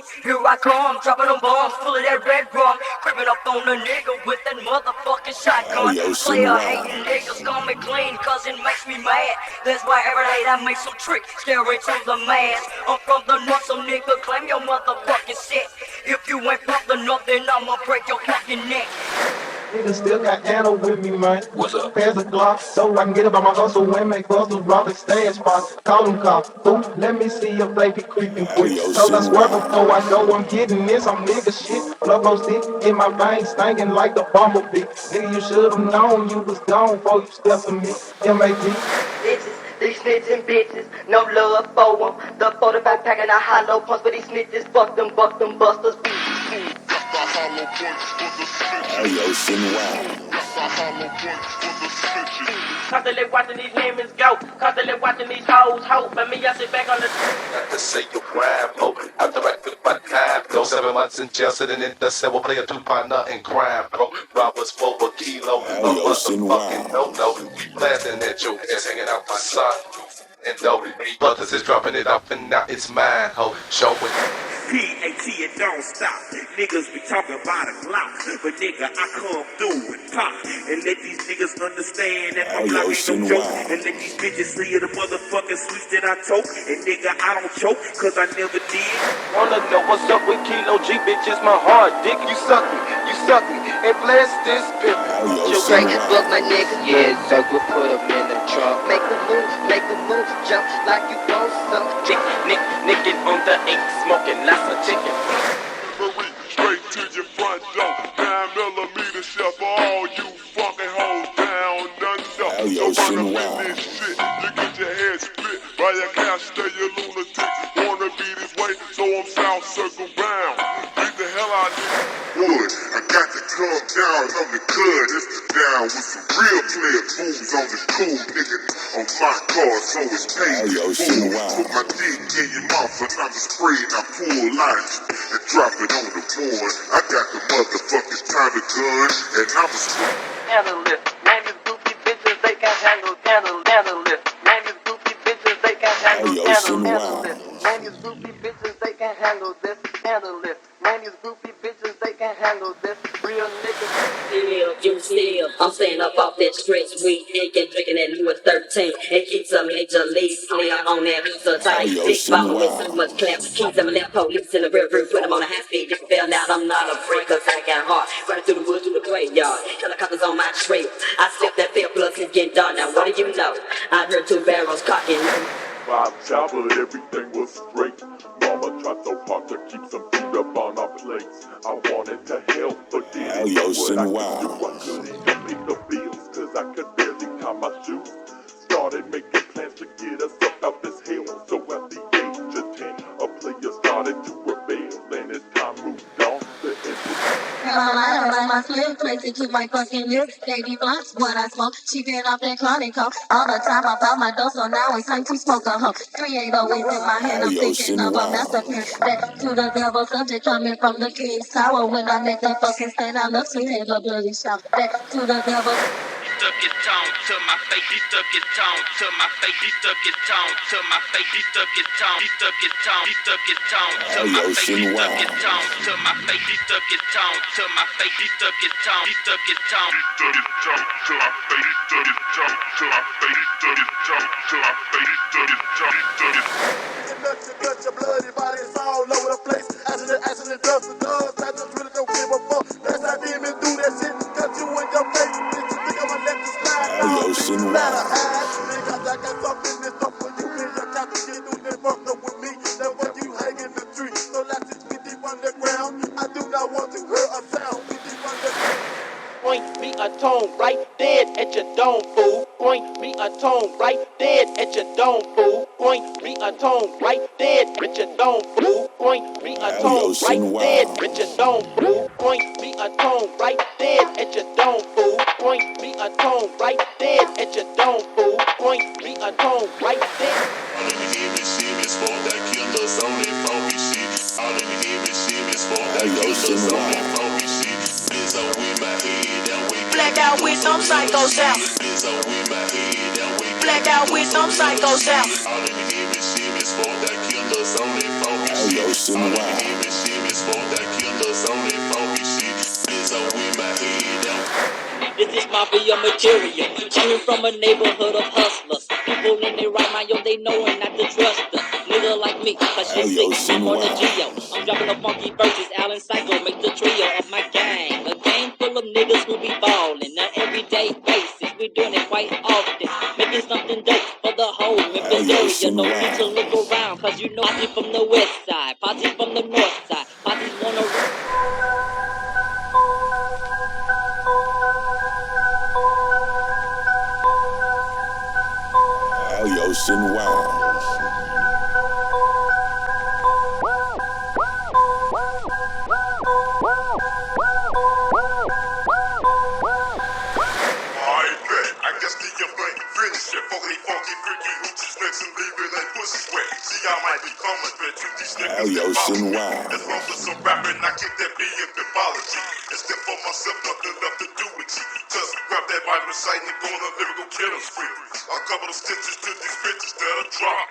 shit, here I come, dropping them bombs, full of that red rum, creeping up on a nigga with that motherfucking shotgun. Player hating niggas call me clean, cause it makes me mad. That's why every day I make some trick, stare into the mask. I'm from the north, so nigga, claim your motherfucking shit. If you ain't from the north, then I'ma break your fucking neck. Niggas still got ammo with me, man. What's up? Pairs of Glock, so I can get up on my hustle and make busters rob the stash spots. Call them cops. Ooh, let me see your baby creeping quick. Cause I swear before I go, I'm getting this. I'm nigga shit. Blood goes thick in my veins, stinking like the bumblebee. Nigga, you should've known you was gone before you stepped to me. MAB. These snitching bitches, no love for them. The 45 pack and a hollow punch for these snitches. Fuck them busters. ALYOSHIN wild. Constantly watching these lemons go. Constantly watching these hoes hope. And me, I sit back on the. Got to say your crime, ho. After I quit my time, go 7 months in jail, sitting in the cell, play a 2-partner in crime, bro. Robbers for a kilo. ALYOSHIN wild. No, we blasting at your ass, hanging out my side. And though the brothers is dropping it off, and now it's mine, ho. Show it. PAT and don't stop. Niggas be talking about a Glock, but nigga, I come through and pop and let these niggas understand that my block ain't no joke. And let these bitches see the motherfucking sweets that I tote. And nigga, I don't choke, cause I never did. Wanna know what's up with Kilo G, bitches? My hard dick, you suck me, and bless this pimp. You break, fuck my nigga, yeah, circle, put him in the trunk. Make a move, jump like you want some. Nick on the ink, smoking lots of chicken. Straight to your front door. 9mm shell for all you fucking hoes down under. ALYOSHIN wild. This shit, you get your head split by your cash, stay your lunatic. Wanna be this way, so I'm South Circle bound. Beat the hell out of Wood, I got to come down on the club. It's down with some real player fools on the cool nigga on my car, so it's paid. ALYOSHIN wild. Put my dick in your mouth and I'm spraying, I pull lines and drop it on the board. I got the motherfucking Tommy gun and I'm a Handle it. Man, these goofy bitches, they can't handle it. Man, these goofy bitches, they can't handle it. Man, these goofy bitches, they can't handle this. Handle it. Man, these goofy bitches, they can't handle this. Real niggas. You still, I'm staying up off that stretch weed, and drinking that Louis 13, and keep some major league player on that pizza tight. Big ball with so much clap, keep them left police in the rear view, put them on a high speed. Just fell out, I'm not afraid, cause I got heart. Running through the woods, through the graveyard, helicopters on my trail. I stepped that fair plus it's getting dark. Now what do you know? I heard 2 barrels cocking. 5 chopper, everything was straight. Mama tried so hard to keep some food up on our plates. I wanted to help, but then ALYOSHIN wild. I couldn't even pay the bills, cause I could barely tie my shoes. Started making plans to get us up out this hell. So at the age of 10, a player started to rebel, and as time moved on, the I don't like my slim crazy to my fucking milk. Baby blunts, what I smoke. She been off that chronic coke. All the time I found my dose, so now it's time to smoke a hoe. 380 in my hand, I'm thinking of a master plan. Back to the devil subject coming from the king's tower. When I make the fucking stand, I love to have a bloody shout. Back to the devil. Stuck his tongue to my face, he stuck his tongue to my face, he stuck his tongue to my face, he stuck his tongue, he stuck his tongue, he stuck his tongue to my face, he stuck his tongue to my face, he stuck his tongue to my face, he stuck his tongue, he stuck his tongue, he stuck his tongue to my face, he stuck his tongue to my face, he stuck his tongue to my face, he stuck his tongue, he stuck his cut your bloody body, it's all over the place. Accident, dust the dust, I just really don't give a fuck. That's how demons do that shit, cut you in your face. Bitch, you think I'ma let you slide? ALYOSHIN wild. Because I got something in this stuff for you. Bitch, I got to get through this fucked up with me. That's what you hang in the tree. So let's just be deep underground. I do not want to hear a sound. Be deep underground. Point me a tone right dead at your dome, fool. Point me a tone right dead at your dome, fool. Point me a tone right dead at your dome, fool. Point me a tone right dead at your dome, fool. Point me a tone right dead at your dome, fool. Point me a tone right dead at your dome, fool. Point me a tone right dead. All in the heavy shit is for that killers on that phony shit. All in the heavy shit is for that killers on that phony shit. Blizzo with my head down way. Black out with some psycho sound. Blizzo with my head down way. Black out with some psycho sound. All in the heavy shit is for that killers on that phony shit. ALYOSHIN wild. mafia material. Coming from a neighborhood of hustlers. People in their right mind, yo, they knowin' not to trust us. Nigga like me, cause you see, I'm on the Geo. I'm dropping the funky verses, Alan Psycho make the trio of my gang. A gang full of niggas who be ballin' on everyday basis. We doing it quite often, making something dope for the whole Memphis area. No need to look around, cause you know posse from the west side, posse from the north side, posse wanna ALYOSHIN wow. I guess the young brain finish it. Funky, freaky, hoochies, next and leave it like pussy sweat. See, I might become a threat to these niggas. ALYOSHIN wow. As long as I'm rapping, I kick that B in mythology. It's still for myself, nothing left to do with you. Just grab that Bible sight and go on a lyrical killing spree. A couple of stitches to these bitches that'll drop.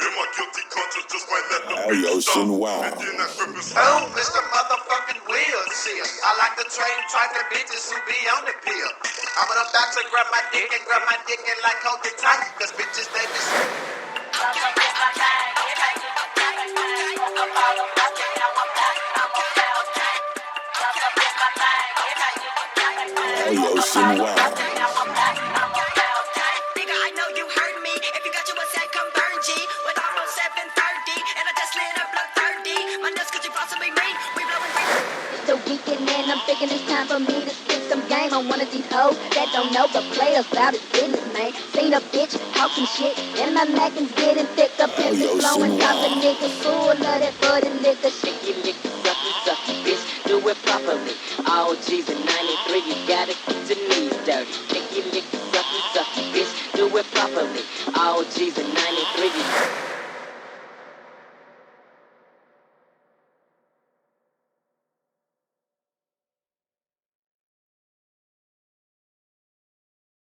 In my guilty conscience, just might let the bitch stop. ALYOSHIN wow. And then I grip his Oh, Mr. Motherfucking wheelchair. I like to train trifling bitches who be on the pill. I'm about to grab my dick and like hold it tight. Cause bitches, they be ALYOSHIN wow. Nigga, I know you heard me. If you got you a set, come burn G. With almost 7:30, and I just lit up blood 30. My nuts could you possibly mean? We blowing green. So geeking and I'm thinking it's time for me to spit some game on one of these hoes that don't know the players about his business, man. Seen a bitch talk some shit, and my Mackin's getting thick up in the flowing out the niggas full of that butty liquor shit. Shaky, licky, sucky, bitch, do it properly. All G's in 93, you gotta get your knees dirty. Shaky, licky, sucky, bitch, do it properly. All G's in 93, you